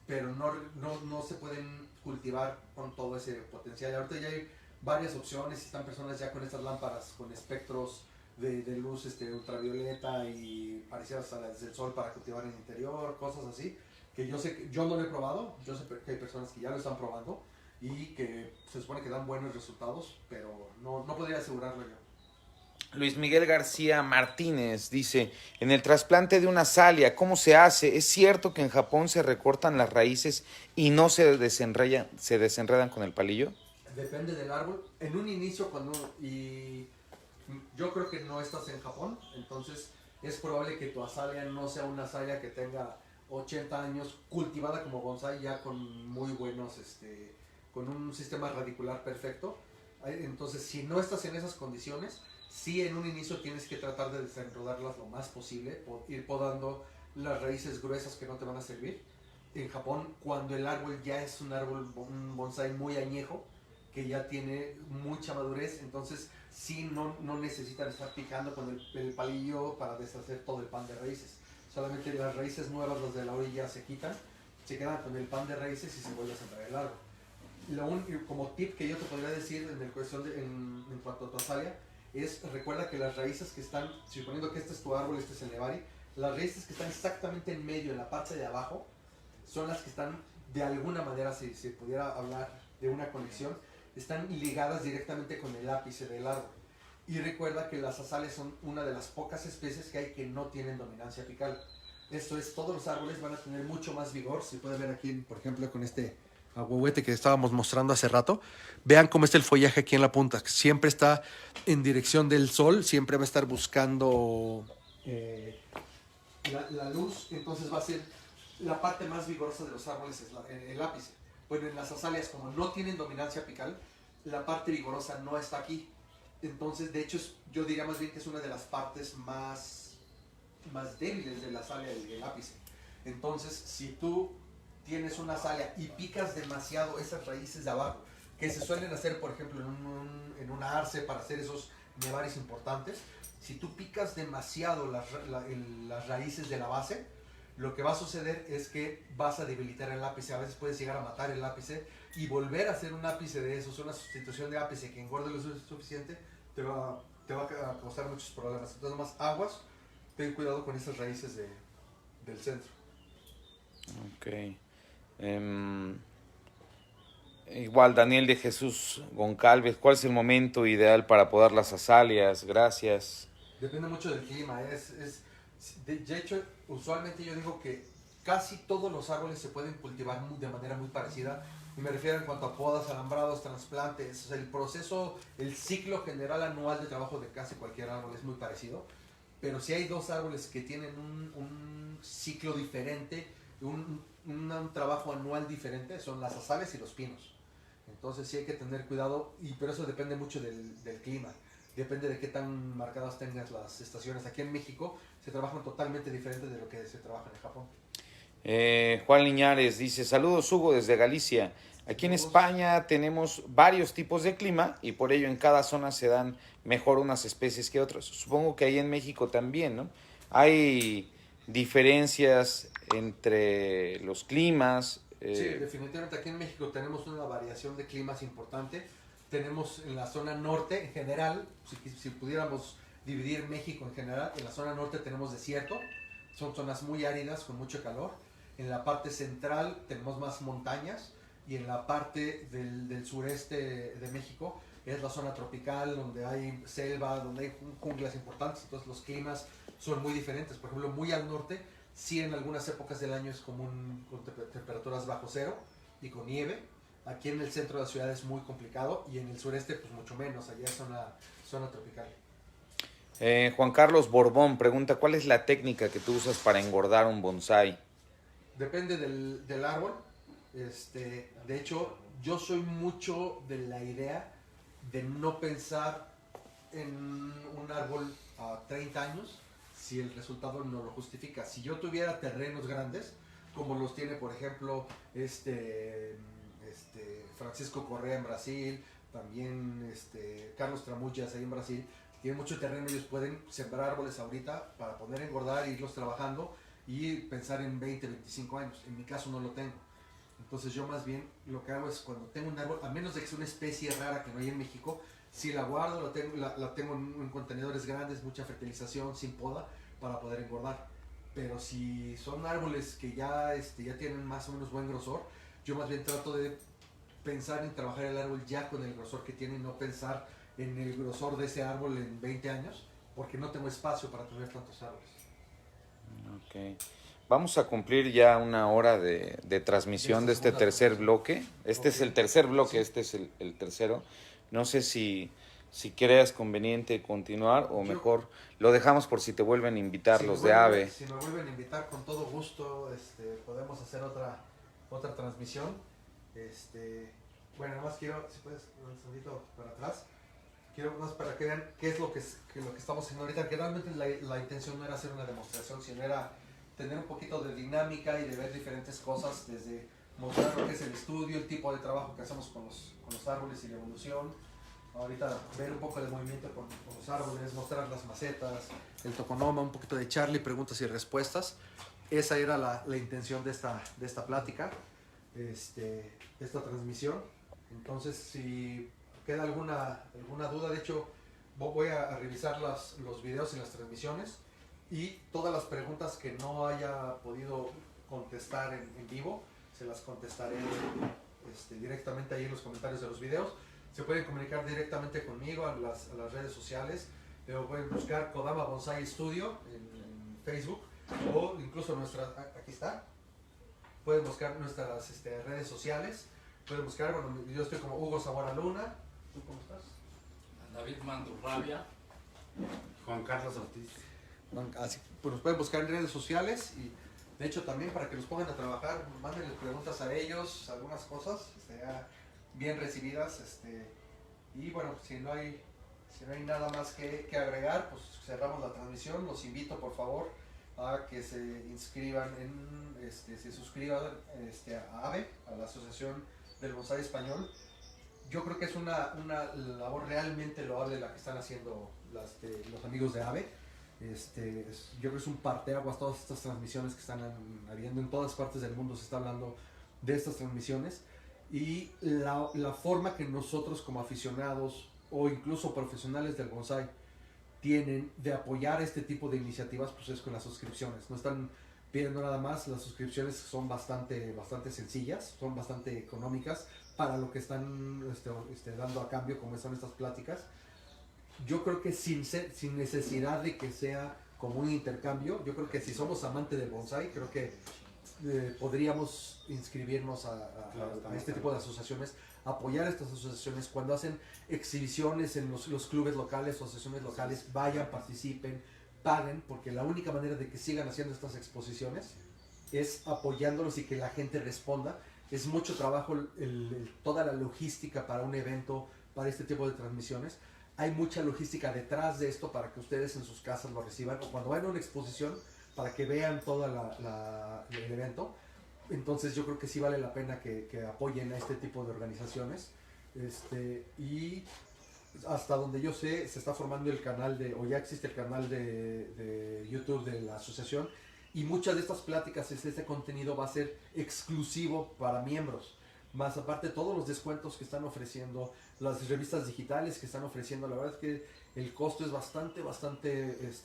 pero no se pueden cultivar con todo ese potencial. Ahorita ya hay varias opciones, están personas ya con estas lámparas con espectros de luz ultravioleta y parecidas a las del sol para cultivar en interior, cosas así, que yo sé que yo no lo he probado, yo sé que hay personas que ya lo están probando y que se supone que dan buenos resultados, pero no podría asegurarlo yo. Luis Miguel García Martínez dice, en el trasplante de una salia, ¿cómo se hace? ¿Es cierto que en Japón se recortan las raíces y no se desenredan con el palillo? Depende del árbol. En un inicio, y yo creo que no estás en Japón, entonces es probable que tu azalia no sea una azalia que tenga 80 años cultivada como bonsai ya con muy buenos, con un sistema radicular perfecto. Entonces, si no estás en esas condiciones, sí en un inicio tienes que tratar de desenrodarlas lo más posible, ir podando las raíces gruesas que no te van a servir. En Japón, cuando el árbol ya es un bonsai muy añejo, que ya tiene mucha madurez, entonces sí no necesitan estar picando con el palillo para deshacer todo el pan de raíces. Solamente las raíces nuevas, las de la orilla, se quitan, se quedan con el pan de raíces y se vuelve a sembrar el árbol. Como tip que yo te podría decir en cuanto a tu azalia, es recuerda que las raíces que están, suponiendo que este es tu árbol, este es el nevari, las raíces que están exactamente en medio, en la parte de abajo, son las que están de alguna manera, si se pudiera hablar de una conexión, están ligadas directamente con el ápice del árbol. Y recuerda que las azaleas son una de las pocas especies que hay que no tienen dominancia apical. Esto es, todos los árboles van a tener mucho más vigor. Si puede ver aquí, por ejemplo, con este ahuehuete que estábamos mostrando hace rato, vean cómo está el follaje aquí en la punta. Siempre está en dirección del sol, siempre va a estar buscando la luz, entonces va a ser la parte más vigorosa de los árboles, es el ápice. Bueno, en las azaleas, como no tienen dominancia apical, la parte vigorosa no está aquí. Entonces, de hecho, yo diría más bien que es una de las partes más débiles de la azalea, el ápice. Entonces, si tú tienes una azalea y picas demasiado esas raíces de abajo, que se suelen hacer, por ejemplo, en una arce para hacer esos nevaris importantes, si tú picas demasiado las raíces de la base, lo que va a suceder es que vas a debilitar el ápice. A veces puedes llegar a matar el ápice y volver a hacer un ápice de esos, una sustitución de ápice que engorde lo suficiente, te va a causar muchos problemas. Entonces, más aguas, ten cuidado con esas raíces del centro. Ok. Igual, Daniel de Jesús Goncalves, ¿cuál es el momento ideal para podar las azaleas? Gracias. Depende mucho del clima. De hecho, usualmente yo digo que casi todos los árboles se pueden cultivar de manera muy parecida. Y me refiero en cuanto a podas, alambrados, trasplantes. O sea, el proceso, el ciclo general anual de trabajo de casi cualquier árbol es muy parecido. Pero si hay dos árboles que tienen un ciclo diferente, un trabajo anual diferente son las azales y los pinos. Entonces sí hay que tener cuidado, pero eso depende mucho del clima. Depende de qué tan marcadas tengas las estaciones. Aquí en México se trabajan totalmente diferente de lo que se trabaja en Japón. Juan Liñares dice, saludos Hugo desde Galicia. Aquí en España tenemos varios tipos de clima y por ello en cada zona se dan mejor unas especies que otras. Supongo que ahí en México también, ¿no? Hay diferencias entre los climas. Sí, definitivamente aquí en México tenemos una variación de climas importante. Tenemos en la zona norte en general, si pudiéramos dividir México en general, en la zona norte tenemos desierto, son zonas muy áridas con mucho calor. En la parte central tenemos más montañas y en la parte del sureste de México es la zona tropical donde hay selva, donde hay junglas importantes, entonces los climas son muy diferentes. Por ejemplo, muy al norte, sí en algunas épocas del año es común con temperaturas bajo cero y con nieve. Aquí en el centro de la ciudad es muy complicado y en el sureste pues mucho menos, allá es zona tropical. Juan Carlos Borbón pregunta, ¿cuál es la técnica que tú usas para engordar un bonsái? Depende del árbol. De hecho, yo soy mucho de la idea de no pensar en un árbol a 30 años si el resultado no lo justifica. Si yo tuviera terrenos grandes, como los tiene por ejemplo Francisco Correa en Brasil, también Carlos Tramullas ahí en Brasil, tienen mucho terreno, ellos pueden sembrar árboles ahorita para poder engordar e irlos trabajando y pensar en 20, 25 años. En mi caso no lo tengo. Entonces yo más bien lo que hago es cuando tengo un árbol, a menos de que sea una especie rara que no hay en México, si la guardo, la tengo en contenedores grandes, mucha fertilización, sin poda, para poder engordar. Pero si son árboles que ya tienen más o menos buen grosor, yo más bien trato de pensar en trabajar el árbol ya con el grosor que tiene y no pensar en el grosor de ese árbol en 20 años, porque no tengo espacio para tener tantos árboles. Ok. Vamos a cumplir ya una hora de transmisión de este tercer bloque. Este es el tercer bloque, este es el tercero. No sé si creas conveniente continuar o mejor lo dejamos por si te vuelven a invitar los de AVE. Si me vuelven a invitar, con todo gusto podemos hacer otra transmisión. Bueno, nada más quiero, si puedes, un segundito para atrás. Quiero más para que vean qué es lo que estamos haciendo ahorita, que realmente la intención no era hacer una demostración, sino era tener un poquito de dinámica y de ver diferentes cosas, desde mostrar lo que es el estudio, el tipo de trabajo que hacemos con los árboles y la evolución. Ahorita ver un poco de movimiento con los árboles, mostrar las macetas, el toconoma, un poquito de Charlie, preguntas y respuestas. Esa era la intención de esta plática, de esta transmisión. Entonces, si queda alguna duda, de hecho voy a revisar los videos y las transmisiones y todas las preguntas que no haya podido contestar en vivo, se las contestaré directamente ahí en los comentarios de los videos. Se pueden comunicar directamente conmigo a las redes sociales, pero pueden buscar Kodama Bonsai Studio en Facebook o incluso aquí está, pueden buscar nuestras redes sociales, pueden buscar, bueno, yo estoy como Hugo Zamora Luna. ¿Tú cómo estás? David Mandurrabia. Juan Carlos Ortiz. Así, pues nos pueden buscar en redes sociales y de hecho también para que los pongan a trabajar, mándenles preguntas a ellos, algunas cosas bien recibidas. Y bueno, si no hay nada más que agregar, pues cerramos la transmisión. Los invito por favor a que se inscriban se suscriban a AVE, a la Asociación del Bonsai Español. Yo creo que es una labor realmente loable la que están haciendo los amigos de AVE. Yo creo que es un parteaguas todas estas transmisiones que están habiendo en todas partes del mundo. Se está hablando de estas transmisiones y la forma que nosotros como aficionados o incluso profesionales del bonsai tienen de apoyar este tipo de iniciativas, pues es con las suscripciones. No están pidiendo nada más, las suscripciones son bastante sencillas, son bastante económicas para lo que están dando a cambio, como son estas pláticas. Yo creo que sin necesidad de que sea como un intercambio, yo creo que si somos amantes del bonsai, creo que podríamos inscribirnos a este tipo de asociaciones, apoyar estas asociaciones cuando hacen exhibiciones en los clubes locales o asociaciones locales, vayan, participen, paguen, porque la única manera de que sigan haciendo estas exposiciones es apoyándolos y que la gente responda. Es mucho trabajo toda la logística para un evento, para este tipo de transmisiones. Hay mucha logística detrás de esto para que ustedes en sus casas lo reciban o cuando vayan a una exposición para que vean todo el evento. Entonces yo creo que sí vale la pena que apoyen a este tipo de organizaciones. Y hasta donde yo sé, se está formando el canal o ya existe el canal de YouTube de la asociación, y muchas de estas pláticas, este contenido va a ser exclusivo para miembros. Más aparte todos los descuentos que están ofreciendo, las revistas digitales que están ofreciendo, la verdad es que el costo es bastante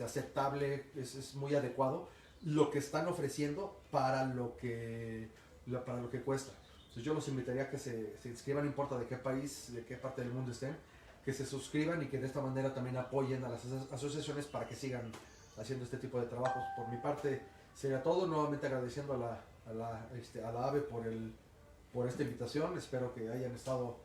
aceptable, es muy adecuado lo que están ofreciendo para lo que cuesta. Entonces yo los invitaría a que se inscriban, no importa de qué país, de qué parte del mundo estén, que se suscriban y que de esta manera también apoyen a las asociaciones para que sigan haciendo este tipo de trabajos. Por mi parte sería todo, nuevamente agradeciendo a la AVE por esta invitación. Espero que hayan estado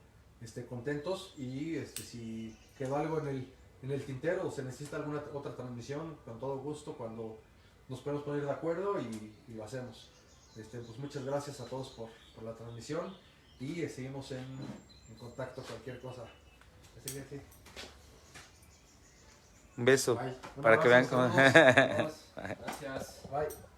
contentos y si quedó algo en el tintero o se necesita alguna otra transmisión, con todo gusto, cuando nos podemos poner de acuerdo y lo hacemos. Pues muchas gracias a todos por la transmisión y seguimos en contacto, cualquier cosa. Así que sí. Un beso Bye. para que vean cómo... Saludos. Gracias. Bye.